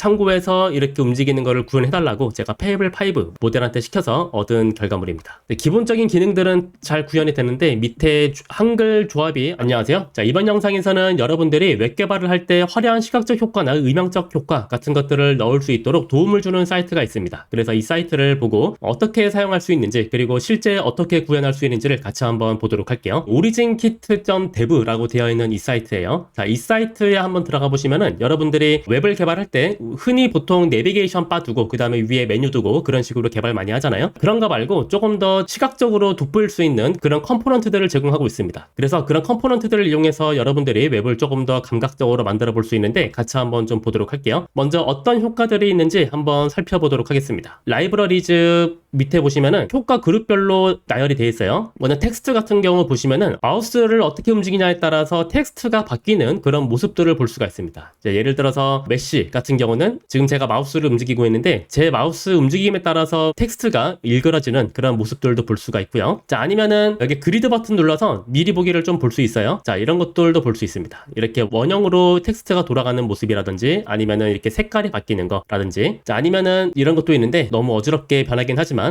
참고해서 이렇게 움직이는 거를 구현해달라고 제가 페이블 5 모델한테 시켜서 얻은 결과물입니다. 기본적인 기능들은 잘 구현이 되는데 밑에 한글 조합이 안녕하세요. 자, 이번 영상에서는 여러분들이 웹 개발을 할 때 화려한 시각적 효과나 음향적 효과 같은 것들을 넣을 수 있도록 도움을 주는 사이트가 있습니다. 그래서 이 사이트를 보고 어떻게 사용할 수 있는지 그리고 실제 어떻게 구현할 수 있는지를 같이 한번 보도록 할게요. originkit.dev라고 되어 있는 이 사이트예요. 자, 이 사이트에 한번 들어가 보시면은 여러분들이 웹을 개발할 때 흔히 보통 내비게이션 바 두고 그 다음에 위에 메뉴 두고 그런 식으로 개발 많이 하잖아요. 그런 거 말고 조금 더 시각적으로 돋보일 수 있는 그런 컴포넌트들을 제공하고 있습니다. 그래서 그런 컴포넌트들을 이용해서 여러분들이 웹을 조금 더 감각적으로 만들어 볼 수 있는데 같이 한번 좀 보도록 할게요. 먼저 어떤 효과들이 있는지 한번 살펴보도록 하겠습니다. 라이브러리즈 밑에 보시면은 효과 그룹별로 나열이 되어 있어요. 먼저 텍스트 같은 경우 보시면은 마우스를 어떻게 움직이냐에 따라서 텍스트가 바뀌는 그런 모습들을 볼 수가 있습니다. 예를 들어서 메쉬 같은 경우는 지금 제가 마우스를 움직이고 있는데 제 마우스 움직임에 따라서 텍스트가 일그러지는 그런 모습들도 볼 수가 있고요. 자, 아니면은 여기 그리드 버튼 눌러서 미리 보기를 좀 볼 수 있어요. 자, 이런 것들도 볼 수 있습니다. 이렇게 원형으로 텍스트가 돌아가는 모습이라든지 아니면은 이렇게 색깔이 바뀌는 거라든지 자, 아니면은 이런 것도 있는데 너무 어지럽게 변하긴 하지만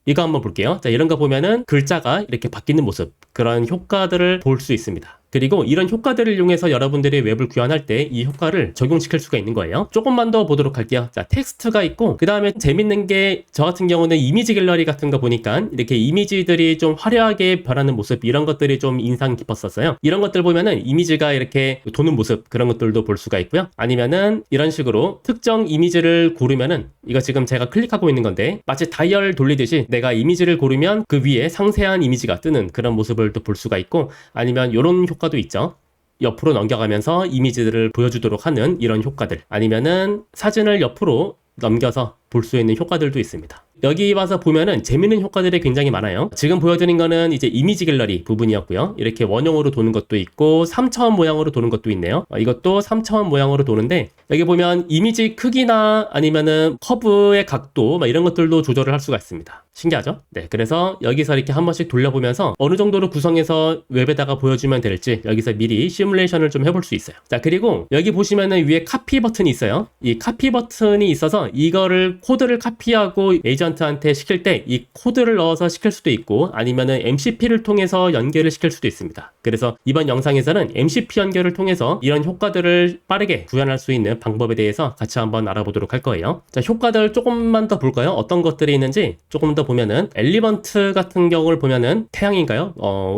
이거 한번 볼게요. 자, 이런 거 보면은 글자가 이렇게 바뀌는 모습 그런 효과들을 볼 수 있습니다. 그리고 이런 효과들을 이용해서 여러분들이 웹을 구현할 때 이 효과를 적용시킬 수가 있는 거예요. 조금만 더 보도록 할게요. 자, 텍스트가 있고 그 다음에 재밌는 게 저 같은 경우는 이미지 갤러리 같은 거 보니까 이렇게 이미지들이 좀 화려하게 변하는 모습 이런 것들이 좀 인상 깊었었어요. 이런 것들 보면은 이미지가 이렇게 도는 모습 그런 것들도 볼 수가 있고요. 아니면은 이런 식으로 특정 이미지를 고르면은 이거 지금 제가 클릭하고 있는 건데 마치 다이얼 돌리듯이 내가 이미지를 고르면 그 위에 상세한 이미지가 뜨는 그런 모습을 또 볼 수가 있고 아니면 이런 효과도 있죠. 옆으로 넘겨가면서 이미지들을 보여주도록 하는 이런 효과들 아니면은 사진을 옆으로 넘겨서 볼 수 있는 효과들도 있습니다. 여기 와서 보면은 재밌는 효과들이 굉장히 많아요. 지금 보여드린 거는 이제 이미지 갤러리 부분이었고요. 이렇게 원형으로 도는 것도 있고 3차원 모양으로 도는 것도 있네요. 이것도 3차원 모양으로 도는데 여기 보면 이미지 크기나 아니면은 커브의 각도 막 이런 것들도 조절을 할 수가 있습니다. 신기하죠? 네, 그래서 여기서 이렇게 한 번씩 돌려보면서 어느 정도로 구성해서 웹에다가 보여주면 될지 여기서 미리 시뮬레이션을 좀 해볼 수 있어요. 자, 그리고 여기 보시면은 위에 카피 버튼이 있어요. 이 카피 버튼이 있어서 이거를 코드를 카피하고 에이전트한테 시킬 때 이 코드를 넣어서 시킬 수도 있고 아니면은 MCP를 통해서 연결을 시킬 수도 있습니다. 그래서 이번 영상에서는 MCP 연결을 통해서 이런 효과들을 빠르게 구현할 수 있는 방법에 대해서 같이 한번 알아보도록 할 거예요. 자, 효과들 조금만 더 볼까요? 어떤 것들이 있는지 조금 더 보면은 엘리먼트 같은 경우를 보면은 태양인가요?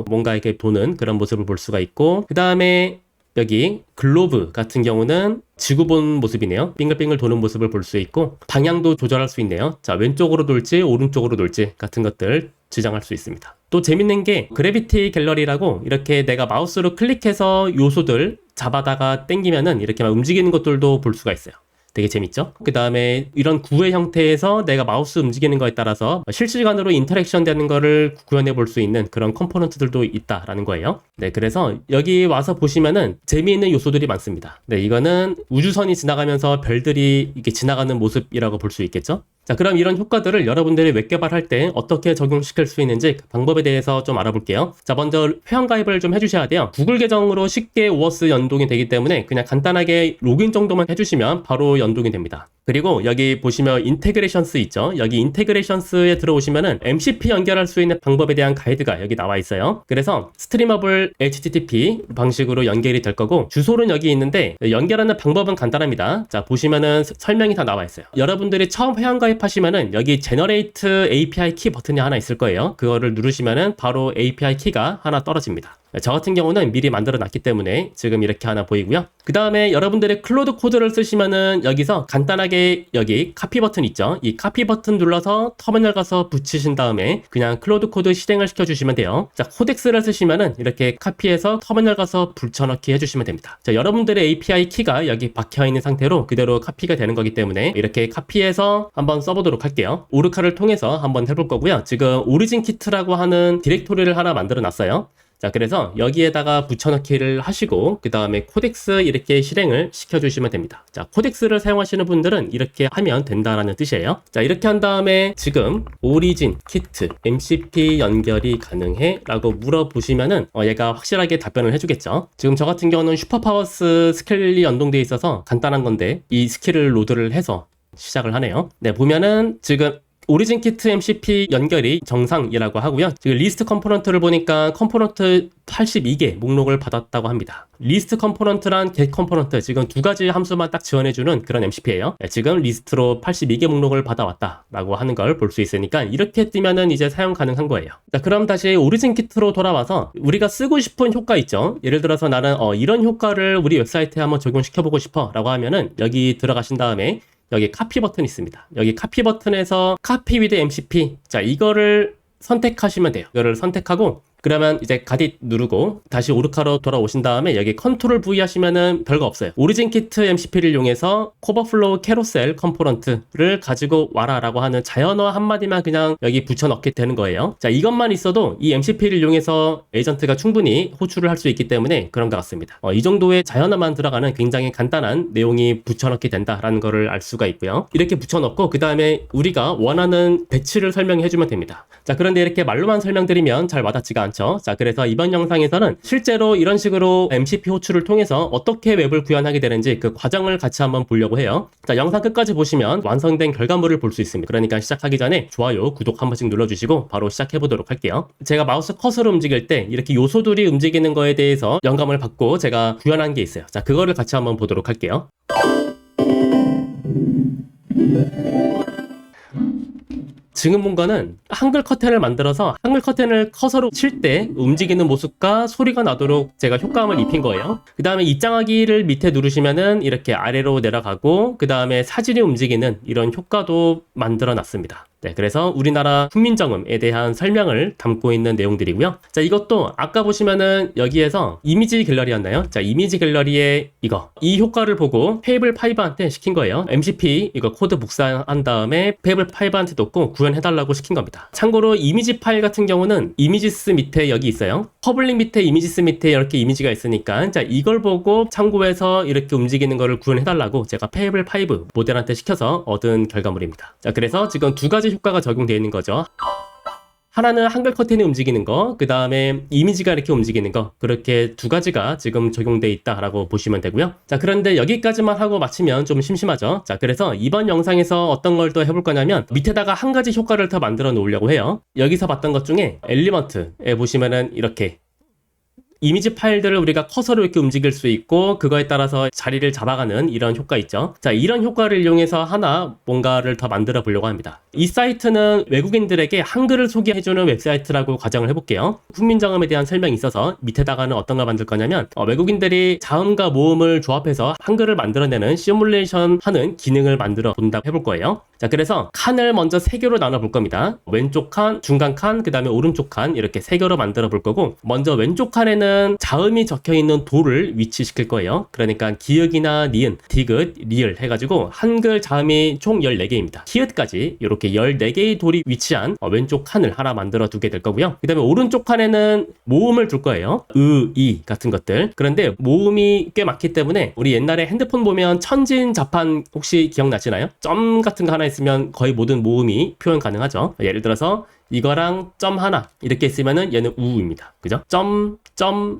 뭔가 이렇게 도는 그런 모습을 볼 수가 있고 그 다음에 여기 글로브 같은 경우는 지구 본 모습이네요. 빙글빙글 도는 모습을 볼 수 있고 방향도 조절할 수 있네요. 자, 왼쪽으로 돌지 오른쪽으로 돌지 같은 것들 지정할 수 있습니다. 또 재밌는 게 그래비티 갤러리라고 이렇게 내가 마우스로 클릭해서 요소들 잡아다가 당기면은 이렇게 막 움직이는 것들도 볼 수가 있어요. 되게 재밌죠? 그 다음에 이런 구의 형태에서 내가 마우스 움직이는 거에 따라서 실시간으로 인터랙션 되는 거를 구현해 볼 수 있는 그런 컴포넌트들도 있다라는 거예요. 네, 그래서 여기 와서 보시면은 재미있는 요소들이 많습니다. 네, 이거는 우주선이 지나가면서 별들이 이렇게 지나가는 모습이라고 볼 수 있겠죠? 자, 그럼 이런 효과들을 여러분들이 웹 개발할 때 어떻게 적용시킬 수 있는지 그 방법에 대해서 좀 알아볼게요. 자, 먼저 회원가입을 좀 해주셔야 돼요. 구글 계정으로 쉽게 오어스 연동이 되기 때문에 그냥 간단하게 로그인 정도만 해주시면 바로 연동이 됩니다. 그리고 여기 보시면 인테그레이션스 있죠. 여기 인테그레이션스에 들어오시면은 MCP 연결할 수 있는 방법에 대한 가이드가 여기 나와 있어요. 그래서 스트리머블 HTTP 방식으로 연결이 될 거고 주소는 여기 있는데 연결하는 방법은 간단합니다. 자, 보시면은 설명이 다 나와 있어요. 여러분들이 처음 회원가입하시면은 여기 제너레이트 API 키 버튼이 하나 있을 거예요. 그거를 누르시면은 바로 API 키가 하나 떨어집니다. 저 같은 경우는 미리 만들어 놨기 때문에 지금 이렇게 하나 보이고요. 그 다음에 여러분들이 클로드 코드를 쓰시면은 여기서 간단하게 여기 카피 버튼 있죠. 이 카피 버튼 눌러서 터미널 가서 붙이신 다음에 그냥 클로드 코드 실행을 시켜주시면 돼요. 자, 코덱스를 쓰시면은 이렇게 카피해서 터미널 가서 붙여넣기 해주시면 됩니다. 자, 여러분들의 API 키가 여기 박혀있는 상태로 그대로 카피가 되는 거기 때문에 이렇게 카피해서 한번 써보도록 할게요. 오르카를 통해서 한번 해볼 거고요. 지금 오리진 키트라고 하는 디렉토리를 하나 만들어 놨어요. 자, 그래서 여기에다가 붙여넣기를 하시고 그 다음에 코덱스 이렇게 실행을 시켜주시면 됩니다. 자, 코덱스를 사용하시는 분들은 이렇게 하면 된다라는 뜻이에요. 자, 이렇게 한 다음에 지금 오리진 키트 MCP 연결이 가능해? 라고 물어보시면은 얘가 확실하게 답변을 해주겠죠. 지금 저 같은 경우는 슈퍼파워스 스킬이 연동되어 있어서 간단한 건데 이 스킬을 로드를 해서 시작을 하네요. 네, 보면은 지금 오리진 키트 MCP 연결이 정상이라고 하고요. 지금 리스트 컴포넌트를 보니까 컴포넌트 82개 목록을 받았다고 합니다. 리스트 컴포넌트란 get 컴포넌트, 지금 두 가지 함수만 딱 지원해주는 그런 MCP예요. 지금 리스트로 82개 목록을 받아왔다라고 하는 걸 볼 수 있으니까 이렇게 뜨면은 이제 사용 가능한 거예요. 자, 그럼 다시 오리진 키트로 돌아와서 우리가 쓰고 싶은 효과 있죠. 예를 들어서 나는 이런 효과를 우리 웹사이트에 한번 적용시켜보고 싶어 라고 하면은 여기 들어가신 다음에 여기 카피 버튼 있습니다. 여기 카피 버튼에서 카피 위드 MCP, 자, 이거를 선택하시면 돼요. 이거를 선택하고 그러면 이제 가디 누르고 다시 오르카로 돌아오신 다음에 여기 컨트롤 V 하시면은 별거 없어요. 오리진 키트 MCP를 이용해서 코버플로우 캐로셀 컴포넌트를 가지고 와라 라고 하는 자연어 한마디만 그냥 여기 붙여 넣게 되는 거예요. 자, 이것만 있어도 이 MCP를 이용해서 에이전트가 충분히 호출을 할 수 있기 때문에 그런 것 같습니다. 이 정도의 자연어만 들어가는 굉장히 간단한 내용이 붙여 넣게 된다라는 거를 알 수가 있고요. 이렇게 붙여 넣고 그 다음에 우리가 원하는 배치를 설명해 주면 됩니다. 자, 그런데 이렇게 말로만 설명드리면 잘 와닿지가 않죠. 자, 그래서 이번 영상에서는 실제로 이런 식으로 MCP 호출을 통해서 어떻게 웹을 구현하게 되는지 그 과정을 같이 한번 보려고 해요. 자, 영상 끝까지 보시면 완성된 결과물을 볼 수 있습니다. 그러니까 시작하기 전에 좋아요, 구독 한 번씩 눌러주시고 바로 시작해 보도록 할게요. 제가 마우스 커서를 움직일 때 이렇게 요소들이 움직이는 거에 대해서 영감을 받고 제가 구현한 게 있어요. 자, 그거를 같이 한번 보도록 할게요. 지금 본 거는 한글 커튼을 만들어서 한글 커튼을 커서로 칠 때 움직이는 모습과 소리가 나도록 제가 효과음을 입힌 거예요. 그 다음에 입장하기를 밑에 누르시면은 이렇게 아래로 내려가고 그 다음에 사진이 움직이는 이런 효과도 만들어 놨습니다. 네, 그래서 우리나라 훈민정음에 대한 설명을 담고 있는 내용들이고요. 자, 이것도 아까 보시면은 여기에서 이미지 갤러리였나요? 자, 이미지 갤러리에 이 효과를 보고 페이블 5한테 시킨 거예요. MCP 이거 코드 복사한 다음에 페이블 5한테 넣고 구현해달라고 시킨 겁니다. 참고로 이미지 파일 같은 경우는 이미지스 밑에 여기 있어요. 퍼블릭 밑에 이미지스 밑에 이렇게 이미지가 있으니까 자, 이걸 보고 참고해서 이렇게 움직이는 거를 구현해달라고 제가 페이블 5 모델한테 시켜서 얻은 결과물입니다. 자, 그래서 지금 두 가지 효과가 적용되어 있는 거죠. 하나는 한글 커튼이 움직이는 거, 그 다음에 이미지가 이렇게 움직이는 거, 그렇게 두 가지가 지금 적용되어 있다라고 보시면 되고요. 자, 그런데 여기까지만 하고 마치면 좀 심심하죠. 자, 그래서 이번 영상에서 어떤 걸 또 해볼 거냐면 밑에다가 한 가지 효과를 더 만들어 놓으려고 해요. 여기서 봤던 것 중에 엘리먼트에 보시면은 이렇게 이미지 파일들을 우리가 커서로 이렇게 움직일 수 있고 그거에 따라서 자리를 잡아가는 이런 효과 있죠. 자, 이런 효과를 이용해서 하나 뭔가를 더 만들어 보려고 합니다. 이 사이트는 외국인들에게 한글을 소개해주는 웹사이트라고 가정을 해볼게요. 훈민정음에 대한 설명이 있어서 밑에다가는 어떤 걸 만들 거냐면 외국인들이 자음과 모음을 조합해서 한글을 만들어내는 시뮬레이션 하는 기능을 만들어 본다고 해볼 거예요. 자, 그래서 칸을 먼저 3개로 나눠 볼 겁니다. 왼쪽 칸, 중간 칸, 그 다음에 오른쪽 칸 이렇게 3개로 만들어 볼 거고 먼저 왼쪽 칸에는 자음이 적혀있는 도를 위치시킬 거예요. 그러니까 기역이나 니은, 디귿, 리을 해가지고 한글 자음이 총 14개입니다. 히읗까지 이렇게 14개의 돌이 위치한 왼쪽 칸을 하나 만들어 두게 될 거고요. 그 다음에 오른쪽 칸에는 모음을 둘 거예요. 이 같은 것들. 그런데 모음이 꽤 많기 때문에 우리 옛날에 핸드폰 보면 천진자판 혹시 기억나시나요? 점 같은 거 하나 있으면 거의 모든 모음이 표현 가능하죠. 예를 들어서 이거랑 점 하나 이렇게 있으면은 얘는 우입니다. 그죠?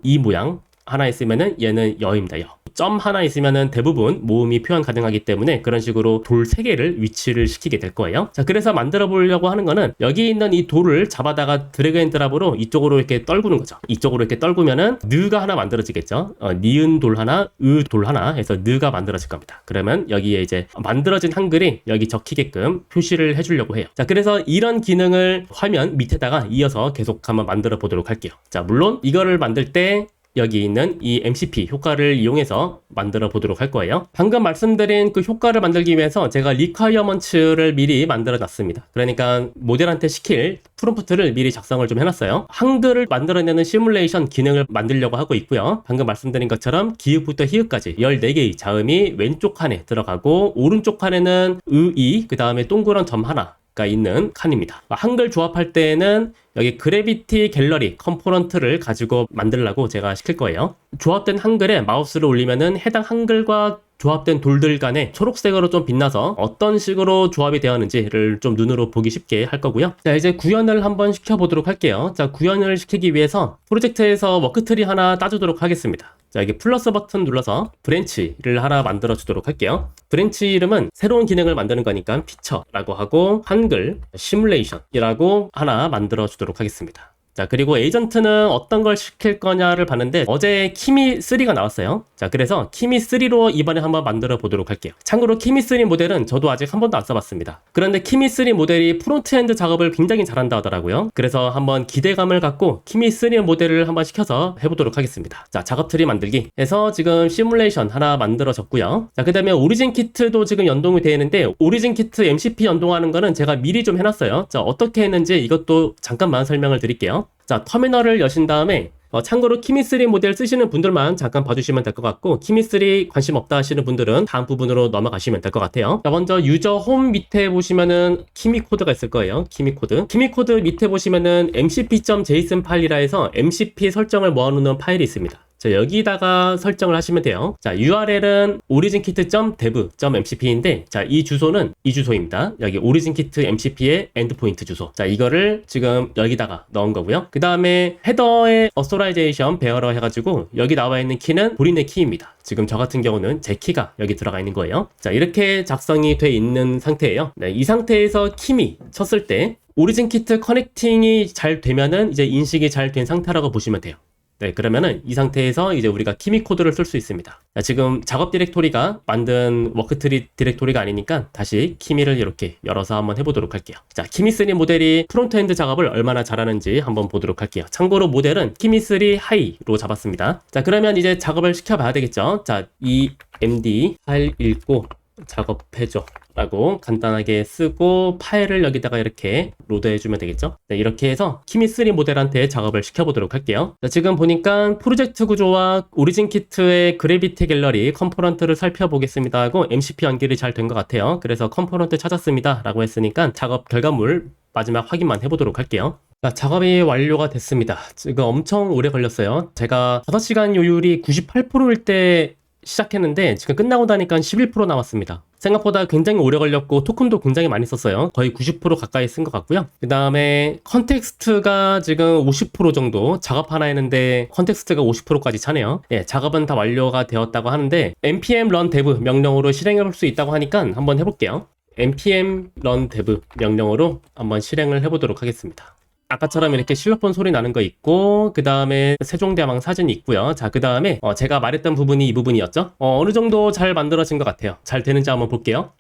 이 모양 하나 있으면은 얘는 여입니다. 여. 점 하나 있으면은 대부분 모음이 표현 가능하기 때문에 그런 식으로 돌 3개를 위치를 시키게 될 거예요. 자, 그래서 만들어 보려고 하는 거는 여기 있는 이 돌을 잡아다가 드래그 앤 드랍으로 이쪽으로 이렇게 떨구는 거죠. 이쪽으로 이렇게 떨구면은 느가 하나 만들어지겠죠. 니은 돌 하나, 돌 하나 해서 느가 만들어질 겁니다. 그러면 여기에 이제 만들어진 한글이 여기 적히게끔 표시를 해주려고 해요. 자, 그래서 이런 기능을 화면 밑에다가 이어서 계속 한번 만들어 보도록 할게요. 자, 물론 이거를 만들 때 여기 있는 이 MCP 효과를 이용해서 만들어 보도록 할 거예요. 방금 말씀드린 그 효과를 만들기 위해서 제가 리퀘어먼츠를 미리 만들어 놨습니다. 그러니까 모델한테 시킬 프롬프트를 미리 작성을 좀 해놨어요. 한글을 만들어내는 시뮬레이션 기능을 만들려고 하고 있고요. 방금 말씀드린 것처럼 기읍부터 히읗까지 14개의 자음이 왼쪽 칸에 들어가고 오른쪽 칸에는 이, 그 다음에 동그란 점 하나 키미가 있는 칸입니다. 한글 조합할 때는 여기 그래비티 갤러리 컴포넌트를 가지고 만들라고 제가 시킬 거예요. 조합된 한글에 마우스를 올리면은 해당 한글과 조합된 돌들 간에 초록색으로 좀 빛나서 어떤 식으로 조합이 되었는지를 좀 눈으로 보기 쉽게 할 거고요. 자, 이제 구현을 한번 시켜보도록 할게요. 자, 구현을 시키기 위해서 프로젝트에서 워크트리 하나 따주도록 하겠습니다. 자, 여기 플러스 버튼 눌러서 브랜치를 하나 만들어 주도록 할게요. 브랜치 이름은 새로운 기능을 만드는 거니까 피처라고 하고 한글 시뮬레이션이라고 하나 만들어 주도록 하겠습니다. 자, 그리고 에이전트는 어떤 걸 시킬 거냐를 봤는데 어제 키미3가 나왔어요. 자, 그래서 키미3로 이번에 한번 만들어 보도록 할게요. 참고로 키미3 모델은 저도 아직 한 번도 안 써봤습니다. 그런데 키미3 모델이 프론트엔드 작업을 굉장히 잘한다 하더라고요. 그래서 한번 기대감을 갖고 키미3 모델을 한번 시켜서 해보도록 하겠습니다. 자, 작업 트리 만들기 해서 지금 시뮬레이션 하나 만들어졌고요. 자, 그 다음에 오리진 키트도 지금 연동이 되어 있는데 오리진 키트 MCP 연동하는 거는 제가 미리 좀 해놨어요. 자, 어떻게 했는지 이것도 잠깐만 설명을 드릴게요. 자, 터미널을 여신 다음에 참고로 키미3 모델 쓰시는 분들만 잠깐 봐주시면 될 것 같고 키미3 관심 없다 하시는 분들은 다음 부분으로 넘어가시면 될 것 같아요. 자, 먼저 유저 홈 밑에 보시면은 키미 코드가 있을 거예요. 키미 코드. 키미 코드 밑에 보시면은 mcp.json 파일이라 해서 mcp 설정을 모아놓는 파일이 있습니다. 자, 여기다가 설정을 하시면 돼요. 자, URL은 originkit.dev.mcp인데, 자, 이 주소는 이 주소입니다. 여기 originkit mcp의 엔드포인트 주소. 자, 이거를 지금 여기다가 넣은 거고요. 그 다음에 헤더에 authorization bearer 해가지고 여기 나와 있는 키는 본인의 키입니다. 지금 저 같은 경우는 제 키가 여기 들어가 있는 거예요. 자, 이렇게 작성이 돼 있는 상태예요. 네, 이 상태에서 키미 쳤을 때 오리진키트 커넥팅이 잘 되면은 이제 인식이 잘 된 상태라고 보시면 돼요. 네, 그러면은 이 상태에서 이제 우리가 키미 코드를 쓸 수 있습니다. 자, 지금 작업 디렉토리가 만든 워크트리 디렉토리가 아니니까 다시 키미를 이렇게 열어서 한번 해보도록 할게요. 자, 키미3 모델이 프론트엔드 작업을 얼마나 잘하는지 한번 보도록 할게요. 참고로 모델은 키미3 하이로 잡았습니다. 자, 그러면 이제 작업을 시켜봐야 되겠죠. 자, 이 md 파일 읽고 작업해줘 라고 간단하게 쓰고 파일을 여기다가 이렇게 로드해주면 되겠죠. 네, 이렇게 해서 키미3 모델한테 작업을 시켜보도록 할게요. 자, 지금 보니까 프로젝트 구조와 오리진 키트의 그래비티 갤러리 컴포넌트를 살펴보겠습니다 하고 MCP 연결이 잘 된 것 같아요. 그래서 컴포넌트 찾았습니다 라고 했으니까 작업 결과물 마지막 확인만 해보도록 할게요. 자, 작업이 완료가 됐습니다. 지금 엄청 오래 걸렸어요. 제가 5시간 요율이 98%일 때 시작했는데 지금 끝나고 나니까 11% 남았습니다. 생각보다 굉장히 오래 걸렸고 토큰도 굉장히 많이 썼어요. 거의 90% 가까이 쓴 것 같고요. 그 다음에 컨텍스트가 지금 50% 정도 작업 하나 했는데 컨텍스트가 50%까지 차네요. 예, 작업은 다 완료가 되었다고 하는데 npm run dev 명령으로 실행해 볼 수 있다고 하니까 한번 해볼게요. npm run dev 명령으로 한번 실행을 해보도록 하겠습니다. 아까처럼 이렇게 실로폰 소리 나는 거 있고 그 다음에 세종대왕 사진이 있고요. 자, 그 다음에 제가 말했던 부분이 이 부분이었죠. 어느 정도 잘 만들어진 것 같아요. 잘 되는지 한번 볼게요.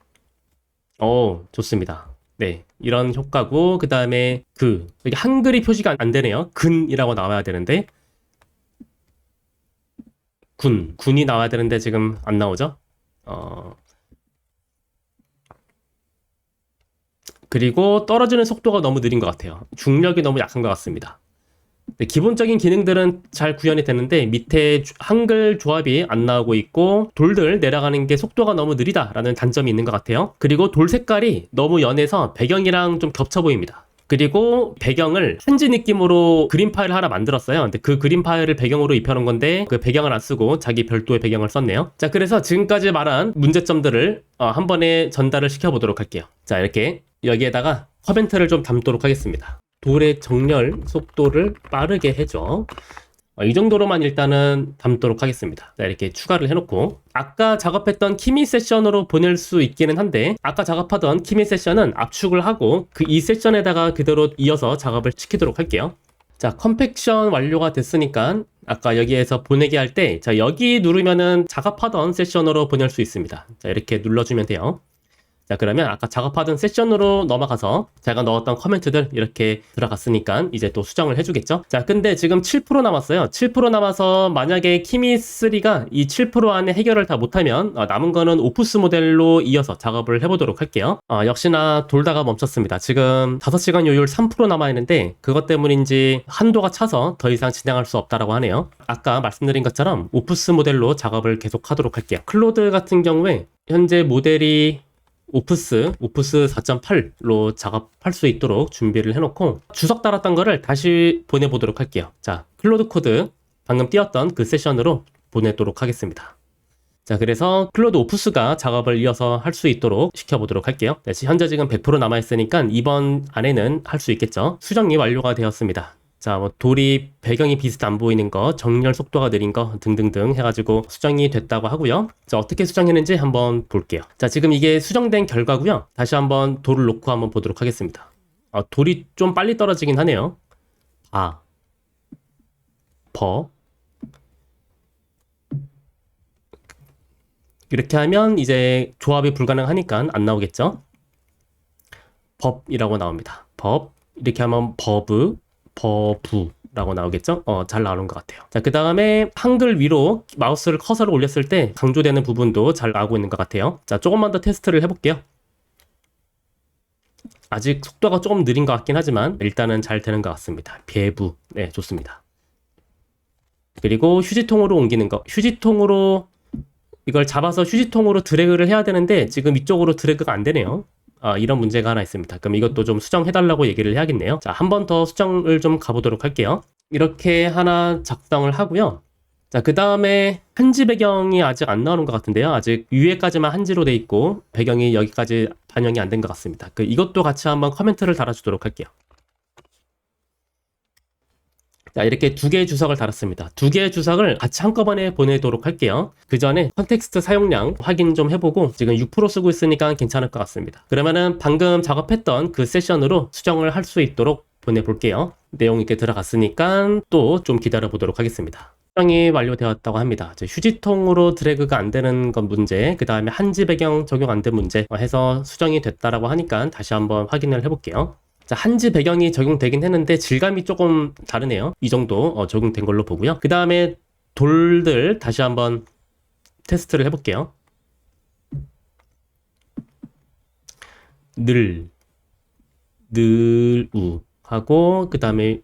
좋습니다. 네, 이런 효과고 그 다음에 여기 한글이 표시가 안 되네요. 근이라고 나와야 되는데 군이 나와야 되는데 지금 안 나오죠. 그리고 떨어지는 속도가 너무 느린 것 같아요. 중력이 너무 약한 것 같습니다. 네, 기본적인 기능들은 잘 구현이 되는데 밑에 한글 조합이 안 나오고 있고 돌들 내려가는 게 속도가 너무 느리다라는 단점이 있는 것 같아요. 그리고 돌 색깔이 너무 연해서 배경이랑 좀 겹쳐 보입니다. 그리고 배경을 한지 느낌으로 그림 파일을 하나 만들었어요. 근데 그 그림 파일을 배경으로 입혀놓은 건데 그 배경을 안 쓰고 자기 별도의 배경을 썼네요. 자, 그래서 지금까지 말한 문제점들을 한 번에 전달을 시켜보도록 할게요. 자, 이렇게 여기에다가 커멘트를 좀 담도록 하겠습니다. 돌의 정렬 속도를 빠르게 해줘. 이 정도로만 일단은 담도록 하겠습니다. 자, 이렇게 추가를 해놓고 아까 작업했던 키미 세션으로 보낼 수 있기는 한데 아까 작업하던 키미 세션은 압축을 하고 이 세션에다가 그대로 이어서 작업을 시키도록 할게요. 자, 컴팩션 완료가 됐으니까 아까 여기에서 보내기 할 때 자, 여기 누르면은 작업하던 세션으로 보낼 수 있습니다. 자, 이렇게 눌러주면 돼요. 자, 그러면 아까 작업하던 세션으로 넘어가서 제가 넣었던 코멘트들 이렇게 들어갔으니까 이제 또 수정을 해주겠죠. 자, 근데 지금 7% 남았어요. 7% 남아서 만약에 키미3가 이 7% 안에 해결을 다 못하면 남은 거는 오프스 모델로 이어서 작업을 해보도록 할게요. 역시나 돌다가 멈췄습니다. 지금 5시간 요율 3% 남아있는데 그것 때문인지 한도가 차서 더 이상 진행할 수 없다라고 하네요. 아까 말씀드린 것처럼 오프스 모델로 작업을 계속 하도록 할게요. 클로드 같은 경우에 현재 모델이 오프스 4.8로 작업할 수 있도록 준비를 해놓고 주석 달았던 거를 다시 보내보도록 할게요. 자, 클로드 코드 방금 띄웠던 그 세션으로 보내도록 하겠습니다. 자, 그래서 클로드 오프스가 작업을 이어서 할 수 있도록 시켜보도록 할게요. 네, 현재 지금 100% 남아있으니까 이번 안에는 할 수 있겠죠. 수정이 완료가 되었습니다. 자, 뭐 돌이 배경이 비슷 안 보이는 거, 정렬 속도가 느린 거 등등등 해가지고 수정이 됐다고 하고요. 자, 어떻게 수정했는지 한번 볼게요. 자, 지금 이게 수정된 결과고요. 다시 한번 돌을 놓고 한번 보도록 하겠습니다. 돌이 좀 빨리 떨어지긴 하네요. 이렇게 하면 이제 조합이 불가능하니까 안 나오겠죠. 법이라고 나옵니다. 법. 이렇게 하면 버브라고 나오겠죠? 잘 나오는 것 같아요. 자, 그 다음에 한글 위로 마우스를 커서를 올렸을 때 강조되는 부분도 잘 나오고 있는 것 같아요. 자, 조금만 더 테스트를 해볼게요. 아직 속도가 조금 느린 것 같긴 하지만 일단은 잘 되는 것 같습니다. 배부. 네, 좋습니다. 그리고 휴지통으로 옮기는 거. 휴지통으로 이걸 잡아서 휴지통으로 드래그를 해야 되는데 지금 이쪽으로 드래그가 안 되네요. 이런 문제가 하나 있습니다. 그럼 이것도 좀 수정해달라고 얘기를 해야겠네요. 자, 한 번 더 수정을 좀 가보도록 할게요. 이렇게 하나 작성을 하고요. 자, 그 다음에 한지 배경이 아직 안 나오는 것 같은데요. 아직 위에까지만 한지로 돼 있고 배경이 여기까지 반영이 안 된 것 같습니다. 이것도 같이 한번 커멘트를 달아주도록 할게요. 자, 이렇게 두 개의 주석을 달았습니다. 두 개의 주석을 같이 한꺼번에 보내도록 할게요. 그 전에 컨텍스트 사용량 확인 좀 해보고 지금 6% 쓰고 있으니까 괜찮을 것 같습니다. 그러면은 방금 작업했던 그 세션으로 수정을 할 수 있도록 보내볼게요. 내용 이렇게 들어갔으니까 또 좀 기다려 보도록 하겠습니다. 수정이 완료되었다고 합니다. 휴지통으로 드래그가 안 되는 건 문제, 그 다음에 한지 배경 적용 안 된 문제 해서 수정이 됐다라고 하니까 다시 한번 확인을 해볼게요. 자, 한지 배경이 적용되긴 했는데 질감이 조금 다르네요. 이 정도 적용된 걸로 보고요. 그 다음에 돌들 다시 한번 테스트를 해볼게요. 우 하고 그 다음에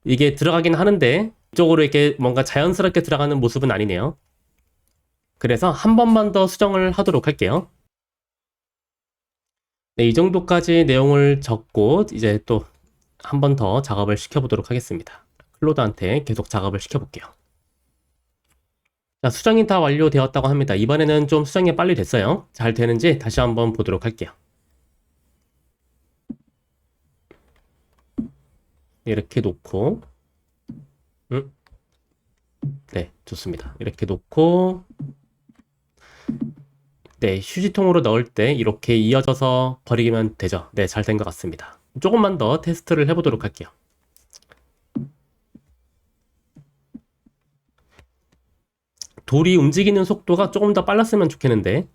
이게 들어가긴 하는데 이쪽으로 이렇게 뭔가 자연스럽게 들어가는 모습은 아니네요. 그래서 한 번만 더 수정을 하도록 할게요. 네, 이 정도까지 내용을 적고 이제 또 한 번 더 작업을 시켜보도록 하겠습니다. 클로드한테 계속 작업을 시켜볼게요. 자, 수정이 다 완료되었다고 합니다. 이번에는 좀 수정이 빨리 됐어요. 잘 되는지 다시 한번 보도록 할게요. 이렇게 놓고 네, 좋습니다. 이렇게 놓고 네, 휴지통으로 넣을 때 이렇게 이어져서 버리면 되죠. 네, 잘 된 것 같습니다. 조금만 더 테스트를 해보도록 할게요. 돌이 움직이는 속도가 조금 더 빨랐으면 좋겠는데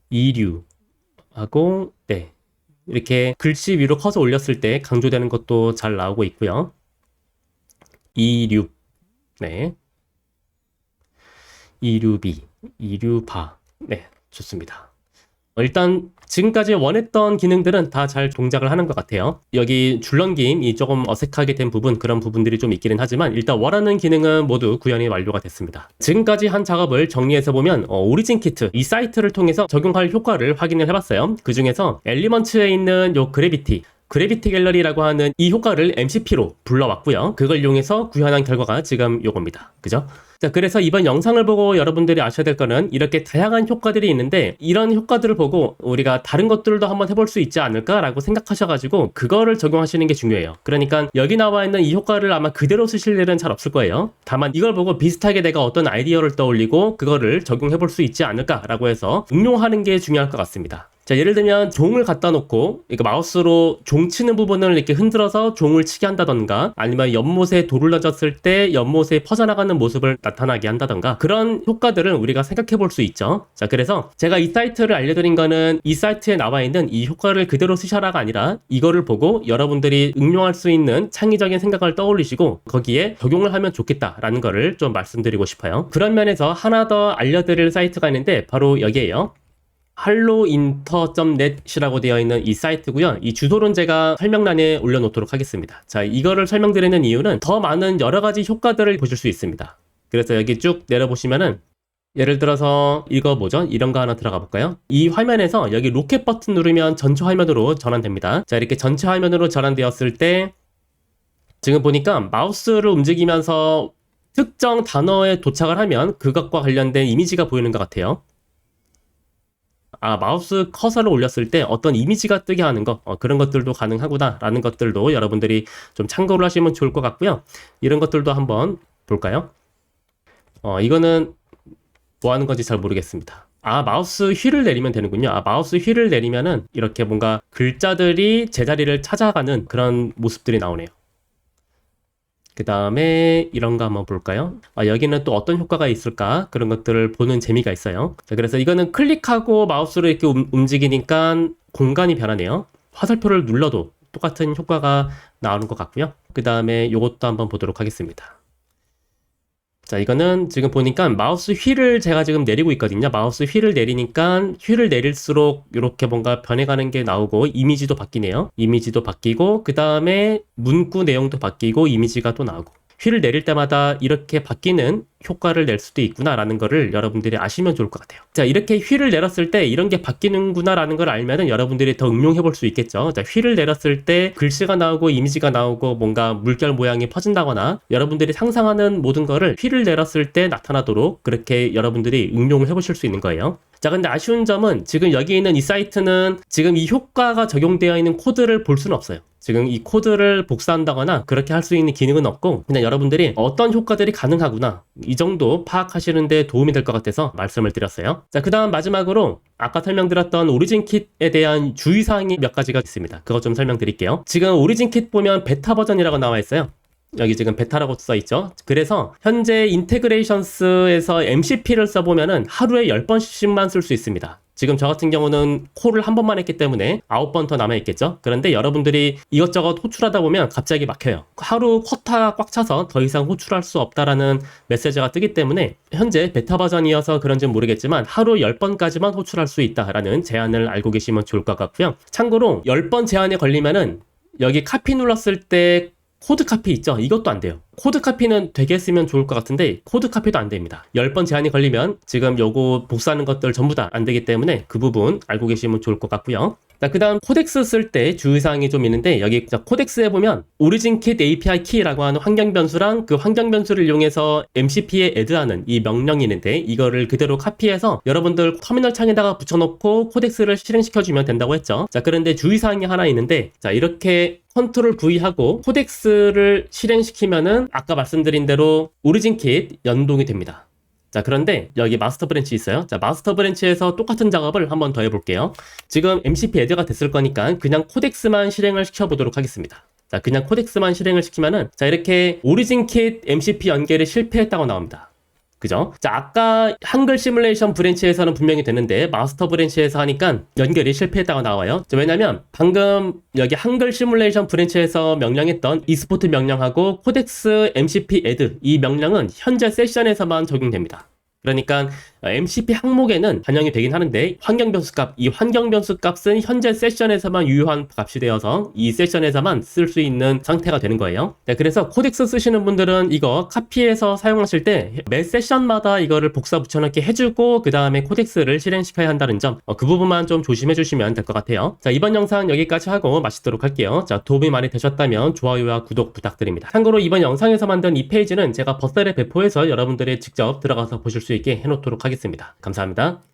이류하고 네, 이렇게 글씨 위로 커서 올렸을 때 강조되는 것도 잘 나오고 있고요. 이류 네, 이류비 이류바 네, 좋습니다. 일단 지금까지 원했던 기능들은 다 잘 동작을 하는 것 같아요. 여기 줄넘김이 조금 어색하게 된 부분, 그런 부분들이 좀 있기는 하지만 일단 원하는 기능은 모두 구현이 완료가 됐습니다. 지금까지 한 작업을 정리해서 보면 오리진 키트 이 사이트를 통해서 적용할 효과를 확인을 해봤어요. 그 중에서 엘리먼츠에 있는 요 그래비티 갤러리라고 하는 이 효과를 MCP로 불러왔고요. 그걸 이용해서 구현한 결과가 지금 요겁니다. 그죠? 자, 그래서 이번 영상을 보고 여러분들이 아셔야 될 거는 이렇게 다양한 효과들이 있는데 이런 효과들을 보고 우리가 다른 것들도 한번 해볼 수 있지 않을까라고 생각하셔가지고 그거를 적용하시는 게 중요해요. 그러니까 여기 나와 있는 이 효과를 아마 그대로 쓰실 일은 잘 없을 거예요. 다만 이걸 보고 비슷하게 내가 어떤 아이디어를 떠올리고 그거를 적용해 볼 수 있지 않을까라고 해서 응용하는 게 중요할 것 같습니다. 자, 예를 들면 종을 갖다 놓고 이렇게 마우스로 종 치는 부분을 이렇게 흔들어서 종을 치게 한다던가 아니면 연못에 돌을 던졌을 때 연못에 퍼져나가는 모습을 나타나게 한다던가 그런 효과들은 우리가 생각해 볼 수 있죠. 자, 그래서 제가 이 사이트를 알려드린 거는 이 사이트에 나와 있는 이 효과를 그대로 쓰셔라가 아니라 이거를 보고 여러분들이 응용할 수 있는 창의적인 생각을 떠올리시고 거기에 적용을 하면 좋겠다라는 거를 좀 말씀드리고 싶어요. 그런 면에서 하나 더 알려드릴 사이트가 있는데 바로 여기에요. hellointer.net이라고 되어 있는 이 사이트고요. 이 주소는 제가 설명란에 올려놓도록 하겠습니다. 자, 이거를 설명드리는 이유는 더 많은 여러 가지 효과들을 보실 수 있습니다. 그래서 여기 쭉 내려보시면은 예를 들어서 이거 뭐죠? 이런 거 하나 들어가 볼까요? 이 화면에서 여기 로켓 버튼 누르면 전체 화면으로 전환됩니다. 자, 이렇게 전체 화면으로 전환되었을 때 지금 보니까 마우스를 움직이면서 특정 단어에 도착을 하면 그것과 관련된 이미지가 보이는 것 같아요. 마우스 커서를 올렸을 때 어떤 이미지가 뜨게 하는 거, 그런 것들도 가능하구나 라는 것들도 여러분들이 좀 참고를 하시면 좋을 것 같고요. 이런 것들도 한번 볼까요? 이거는 뭐 하는 건지 잘 모르겠습니다. 마우스 휠을 내리면 되는군요. 마우스 휠을 내리면은 이렇게 뭔가 글자들이 제자리를 찾아가는 그런 모습들이 나오네요. 그 다음에 이런 거 한번 볼까요? 여기는 또 어떤 효과가 있을까? 그런 것들을 보는 재미가 있어요. 자, 그래서 이거는 클릭하고 마우스로 이렇게 움직이니까 공간이 변하네요. 화살표를 눌러도 똑같은 효과가 나오는 것 같고요. 그 다음에 이것도 한번 보도록 하겠습니다. 자, 이거는 지금 보니까 마우스 휠을 제가 지금 내리고 있거든요. 마우스 휠을 내리니까 휠을 내릴수록 이렇게 뭔가 변해가는 게 나오고 이미지도 바뀌네요. 이미지도 바뀌고 그 다음에 문구 내용도 바뀌고 이미지가 또 나오고 휠을 내릴 때마다 이렇게 바뀌는 효과를 낼 수도 있구나라는 거를 여러분들이 아시면 좋을 것 같아요. 자, 이렇게 휠을 내렸을 때 이런 게 바뀌는구나라는 걸 알면은 여러분들이 더 응용해 볼 수 있겠죠. 자, 휠을 내렸을 때 글씨가 나오고 이미지가 나오고 뭔가 물결 모양이 퍼진다거나 여러분들이 상상하는 모든 거를 휠을 내렸을 때 나타나도록 그렇게 여러분들이 응용을 해 보실 수 있는 거예요. 자, 근데 아쉬운 점은 지금 여기 있는 이 사이트는 지금 이 효과가 적용되어 있는 코드를 볼 수는 없어요. 지금 이 코드를 복사한다거나 그렇게 할 수 있는 기능은 없고 그냥 여러분들이 어떤 효과들이 가능하구나 이 정도 파악하시는데 도움이 될 것 같아서 말씀을 드렸어요. 자, 그 다음 마지막으로 아까 설명드렸던 오리진 킷에 대한 주의사항이 몇 가지가 있습니다. 그거 좀 설명드릴게요. 지금 오리진 킷 보면 베타 버전이라고 나와 있어요. 여기 지금 베타라고 써 있죠. 그래서 현재 인테그레이션스에서 MCP를 써보면은 하루에 10번씩만 쓸 수 있습니다. 지금 저 같은 경우는 콜을 한 번만 했기 때문에 9번 더 남아있겠죠. 그런데 여러분들이 이것저것 호출하다 보면 갑자기 막혀요. 하루 쿼타가 꽉 차서 더 이상 호출할 수 없다라는 메시지가 뜨기 때문에 현재 베타 버전이어서 그런지는 모르겠지만 하루 10번까지만 호출할 수 있다라는 제한을 알고 계시면 좋을 것 같고요. 참고로 10번 제한에 걸리면은 여기 카피 눌렀을 때 코드 카피 있죠? 이것도 안 돼요. 코드 카피는 되게 했으면 좋을 것 같은데 코드 카피도 안 됩니다. 10번 제한이 걸리면 지금 요거 복사하는 것들 전부 다 안 되기 때문에 그 부분 알고 계시면 좋을 것 같고요. 자, 그 다음 코덱스 쓸 때 주의사항이 좀 있는데 여기 코덱스에 보면 오리진 킷 API 키라고 하는 환경 변수랑 그 환경 변수를 이용해서 MCP에 애드하는 이 명령이 있는데 이거를 그대로 카피해서 여러분들 터미널 창에다가 붙여놓고 코덱스를 실행시켜주면 된다고 했죠. 자, 그런데 주의사항이 하나 있는데 자, 이렇게 컨트롤 V하고 코덱스를 실행시키면은 아까 말씀드린 대로 오리진 킷 연동이 됩니다. 자, 그런데 여기 마스터 브랜치 있어요. 자, 마스터 브랜치에서 똑같은 작업을 한번 더 해볼게요. 지금 MCP 애드가 됐을 거니까 그냥 코덱스만 실행을 시켜보도록 하겠습니다. 자, 그냥 코덱스만 실행을 시키면은 자, 이렇게 오리진 킷 MCP 연결이 실패했다고 나옵니다. 그죠? 자, 아까 한글 시뮬레이션 브랜치에서는 분명히 됐는데 마스터 브랜치에서 하니까 연결이 실패했다고 나와요. 자, 왜냐면 방금 여기 한글 시뮬레이션 브랜치에서 명령했던 e스포트 명령하고 코덱스 MCP add 이 명령은 현재 세션에서만 적용됩니다. 그러니까 MCP 항목에는 반영이 되긴 하는데 환경 변수 값, 이 환경 변수 값은 현재 세션에서만 유효한 값이 되어서 이 세션에서만 쓸 수 있는 상태가 되는 거예요. 네, 그래서 코덱스 쓰시는 분들은 이거 카피해서 사용하실 때 매 세션마다 이거를 복사 붙여넣기 해주고 그 다음에 코덱스를 실행시켜야 한다는 점, 그 부분만 좀 조심해 주시면 될 것 같아요. 자, 이번 영상 여기까지 하고 마치도록 할게요. 자, 도움이 많이 되셨다면 좋아요와 구독 부탁드립니다. 참고로 이번 영상에서 만든 이 페이지는 제가 버셀에 배포해서 여러분들이 직접 들어가서 보실 수 있게 해놓도록 하겠습니다. 감사합니다.